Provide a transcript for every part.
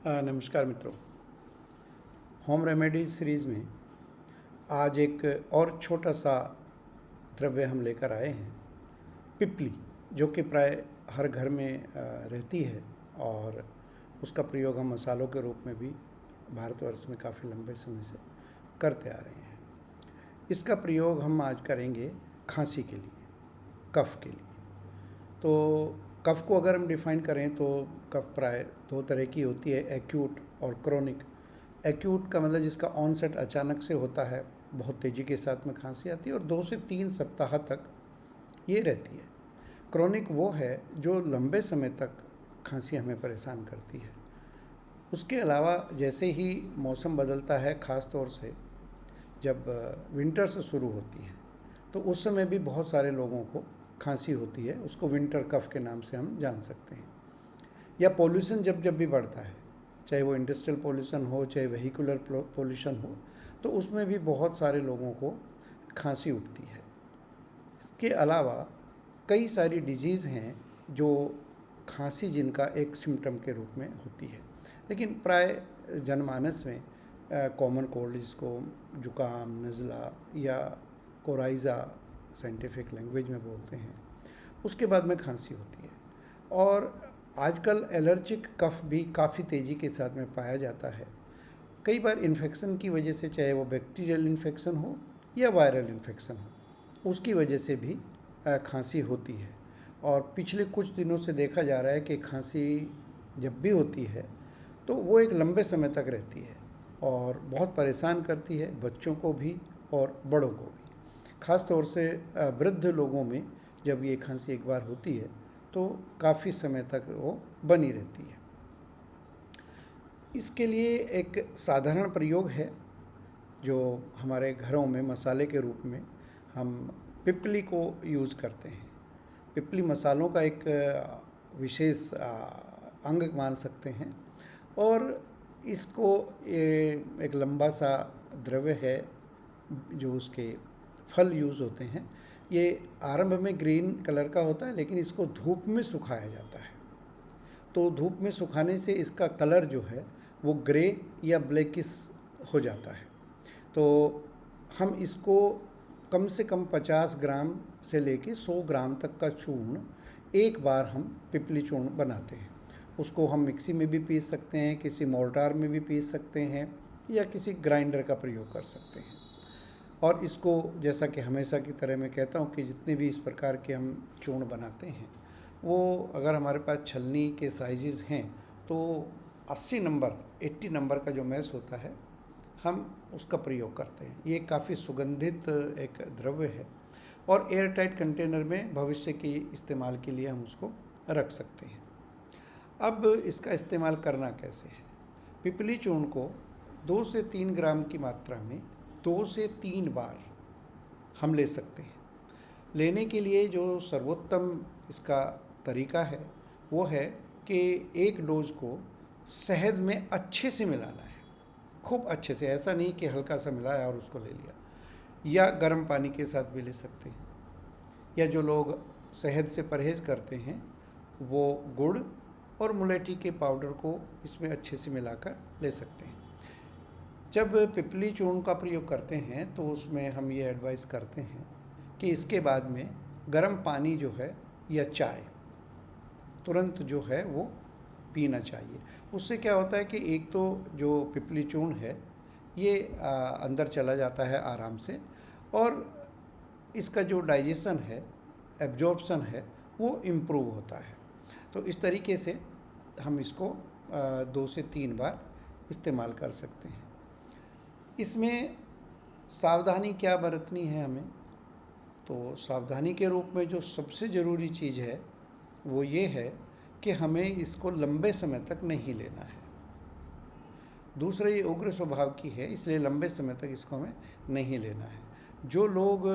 नमस्कार मित्रों। Home remedies series में आज एक और छोटा सा द्रव्य हम लेकर आए हैं, पिपली, जो कि प्राय हर घर में रहती है और उसका प्रयोग हम मसालों के रूप में भी भारतवर्ष में काफ़ी लंबे समय से करते आ रहे हैं। इसका प्रयोग हम आज करेंगे खांसी के लिए, कफ के लिए। तो कफ को अगर हम डिफ़ाइन करें तो कफ प्राय दो तरह की होती है, एक्यूट और क्रोनिक। एक्यूट का मतलब जिसका ऑनसेट अचानक से होता है, बहुत तेज़ी के साथ में खांसी आती है और 2 से 3 सप्ताह तक ये रहती है। क्रोनिक वो है जो लंबे समय तक खांसी हमें परेशान करती है। उसके अलावा जैसे ही मौसम बदलता है, ख़ास तौर से जब विंटर्स शुरू होती हैं, तो उस समय भी बहुत सारे लोगों को खांसी होती है। उसको विंटर कफ के नाम से हम जान सकते हैं। या पॉल्यूशन जब जब भी बढ़ता है, चाहे वो इंडस्ट्रियल पॉल्यूशन हो, चाहे वेहिकुलर पॉल्यूशन हो, तो उसमें भी बहुत सारे लोगों को खांसी उठती है। इसके अलावा कई सारी डिजीज़ हैं जो खांसी जिनका एक सिम्टम के रूप में होती है, लेकिन प्राय जनमानस में कॉमन कोल्ड, जिसको जुकाम, नज़ला या कोराइज़ा साइंटिफिक लैंग्वेज में बोलते हैं, उसके बाद में खांसी होती है। और आजकल एलर्जिक कफ भी काफ़ी तेज़ी के साथ में पाया जाता है। कई बार इन्फेक्शन की वजह से, चाहे वो बैक्टीरियल इन्फेक्शन हो या वायरल इन्फेक्शन हो, उसकी वजह से भी खांसी होती है। और पिछले कुछ दिनों से देखा जा रहा है कि खांसी जब भी होती है तो वो एक लंबे समय तक रहती है और बहुत परेशान करती है, बच्चों को भी और बड़ों को भी। ख़ास तौर से वृद्ध लोगों में जब ये खांसी एक बार होती है तो काफ़ी समय तक वो बनी रहती है। इसके लिए एक साधारण प्रयोग है जो हमारे घरों में मसाले के रूप में हम पिपली को यूज़ करते हैं। पिपली मसालों का एक विशेष अंग मान सकते हैं और इसको एक लंबा सा द्रव्य है जो उसके फल यूज़ होते हैं। ये आरंभ में ग्रीन कलर का होता है, लेकिन इसको धूप में सुखाया जाता है। तो धूप में सुखाने से इसका कलर जो है वो ग्रे या ब्लैकिश हो जाता है। तो हम इसको कम से कम 50 ग्राम से लेके 100 ग्राम तक का चूर्ण एक बार हम पिपली चूर्ण बनाते हैं। उसको हम मिक्सी में भी पीस सकते हैं, किसी मोर्टार में भी पीस सकते हैं या किसी ग्राइंडर का प्रयोग कर सकते हैं। और इसको, जैसा कि हमेशा की तरह मैं कहता हूँ कि जितने भी इस प्रकार के हम चूर्ण बनाते हैं, वो अगर हमारे पास छलनी के साइजेस हैं तो 80 नंबर का जो मैस होता है, हम उसका प्रयोग करते हैं। ये काफ़ी सुगंधित एक द्रव्य है और एयर टाइट कंटेनर में भविष्य के इस्तेमाल के लिए हम उसको रख सकते हैं। अब इसका इस्तेमाल करना कैसे है? पिपली चूर्ण को 2 से 3 ग्राम की मात्रा में 2 से 3 बार हम ले सकते हैं। लेने के लिए जो सर्वोत्तम इसका तरीका है वो है कि एक डोज को शहद में अच्छे से मिलाना है, खूब अच्छे से। ऐसा नहीं कि हल्का सा मिलाया और उसको ले लिया। या गर्म पानी के साथ भी ले सकते हैं। या जो लोग शहद से परहेज़ करते हैं वो गुड़ और मुलेठी के पाउडर को इसमें अच्छे से मिलाकर ले सकते हैं। जब पिपली चूर्ण का प्रयोग करते हैं तो उसमें हम ये एडवाइस करते हैं कि इसके बाद में गर्म पानी जो है या चाय तुरंत जो है वो पीना चाहिए। उससे क्या होता है कि एक तो जो पिपली चूर्ण है ये अंदर चला जाता है आराम से, और इसका जो डाइजेशन है, एब्जॉर्प्शन है, वो इम्प्रूव होता है। तो इस तरीके से हम इसको 2 से 3 बार इस्तेमाल कर सकते हैं। इसमें सावधानी क्या बरतनी है हमें? तो सावधानी के रूप में जो सबसे ज़रूरी चीज़ है वो ये है कि हमें इसको लंबे समय तक नहीं लेना है। दूसरा, ये उग्र स्वभाव की है, इसलिए लंबे समय तक इसको हमें नहीं लेना है। जो लोग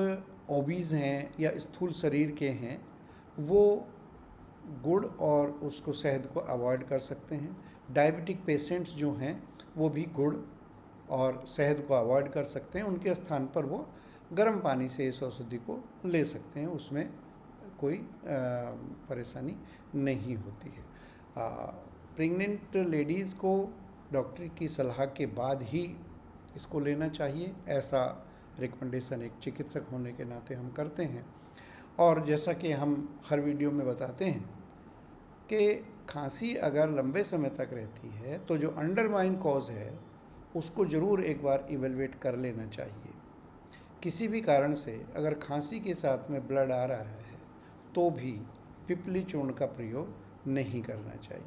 ओबीज़ हैं या स्थूल शरीर के हैं वो गुड़ और उसको शहद को अवॉइड कर सकते हैं। डायबिटिक पेशेंट्स जो हैं वो भी गुड़ और शहद को अवॉइड कर सकते हैं। उनके स्थान पर वो गर्म पानी से इस औषधि को ले सकते हैं, उसमें कोई परेशानी नहीं होती है। प्रेग्नेंट लेडीज़ को डॉक्टर की सलाह के बाद ही इसको लेना चाहिए, ऐसा रिकमेंडेशन एक चिकित्सक होने के नाते हम करते हैं। और जैसा कि हम हर वीडियो में बताते हैं कि खांसी अगर लंबे समय तक रहती है तो जो अंडरलाइन कॉज है उसको ज़रूर एक बार इवेलुएट कर लेना चाहिए। किसी भी कारण से अगर खांसी के साथ में ब्लड आ रहा है तो भी पिपली चूर्ण का प्रयोग नहीं करना चाहिए।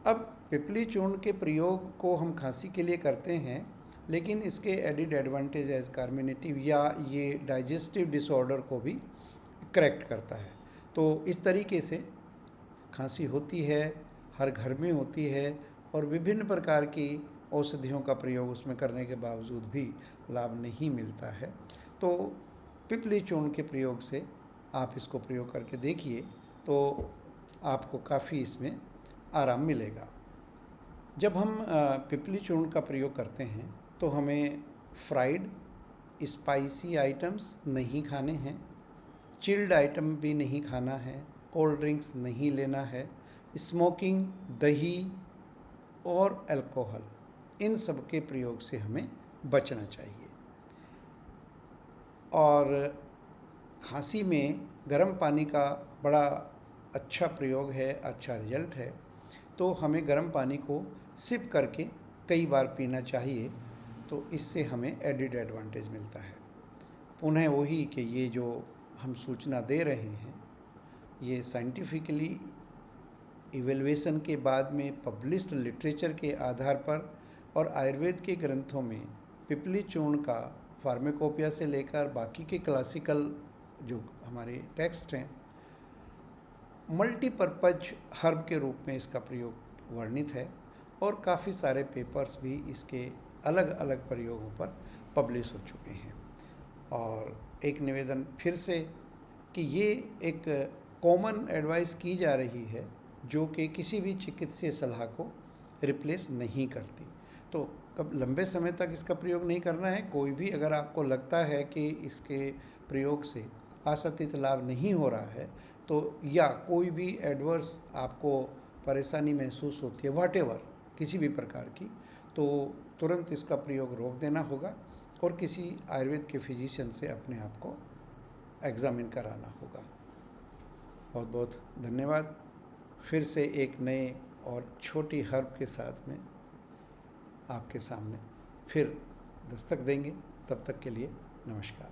अब पिपली चूर्ण के प्रयोग को हम खांसी के लिए करते हैं, लेकिन इसके एडिड एडवांटेज एज कार्मिनेटिव या ये डाइजेस्टिव डिसऑर्डर को भी करेक्ट करता है। तो इस तरीके से खांसी होती है, हर घर में होती है, और विभिन्न प्रकार की औषधियों का प्रयोग उसमें करने के बावजूद भी लाभ नहीं मिलता है। तो पिपली चूर्ण के प्रयोग से आप इसको प्रयोग करके देखिए तो आपको काफ़ी इसमें आराम मिलेगा। जब हम पिपली चूर्ण का प्रयोग करते हैं तो हमें फ्राइड स्पाइसी आइटम्स नहीं खाने हैं, चिल्ड आइटम भी नहीं खाना है, कोल्ड ड्रिंक्स नहीं लेना है, स्मोकिंग, दही और अल्कोहल, इन सब के प्रयोग से हमें बचना चाहिए। और खांसी में गर्म पानी का बड़ा अच्छा प्रयोग है, अच्छा रिजल्ट है। तो हमें गर्म पानी को सिप करके कई बार पीना चाहिए, तो इससे हमें एडिड एडवांटेज मिलता है। पुनः वही कि ये जो हम सूचना दे रहे हैं ये साइंटिफिकली इवेल्युएशन के बाद में पब्लिश्ड लिटरेचर के आधार पर और आयुर्वेद के ग्रंथों में पिपली चूर्ण का फार्माकोपिया से लेकर बाकी के क्लासिकल जो हमारे टेक्स्ट हैं, मल्टीपर्पज हर्ब के रूप में इसका प्रयोग वर्णित है और काफ़ी सारे पेपर्स भी इसके अलग अलग प्रयोगों पर पब्लिश हो चुके हैं। और एक निवेदन फिर से कि ये एक कॉमन एडवाइस की जा रही है जो कि किसी भी चिकित्सीय सलाह को रिप्लेस नहीं करती। तो कब लंबे समय तक इसका प्रयोग नहीं करना है। कोई भी अगर आपको लगता है कि इसके प्रयोग से आशातीत लाभ नहीं हो रहा है तो, या कोई भी एडवर्स आपको परेशानी महसूस होती है व्हाटएवर किसी भी प्रकार की, तो तुरंत इसका प्रयोग रोक देना होगा और किसी आयुर्वेद के फिजिशियन से अपने आप को एग्जामिन कराना होगा। बहुत बहुत धन्यवाद। फिर से एक नए और छोटी हर्ब के साथ में आपके सामने फिर दस्तक देंगे। तब तक के लिए नमस्कार।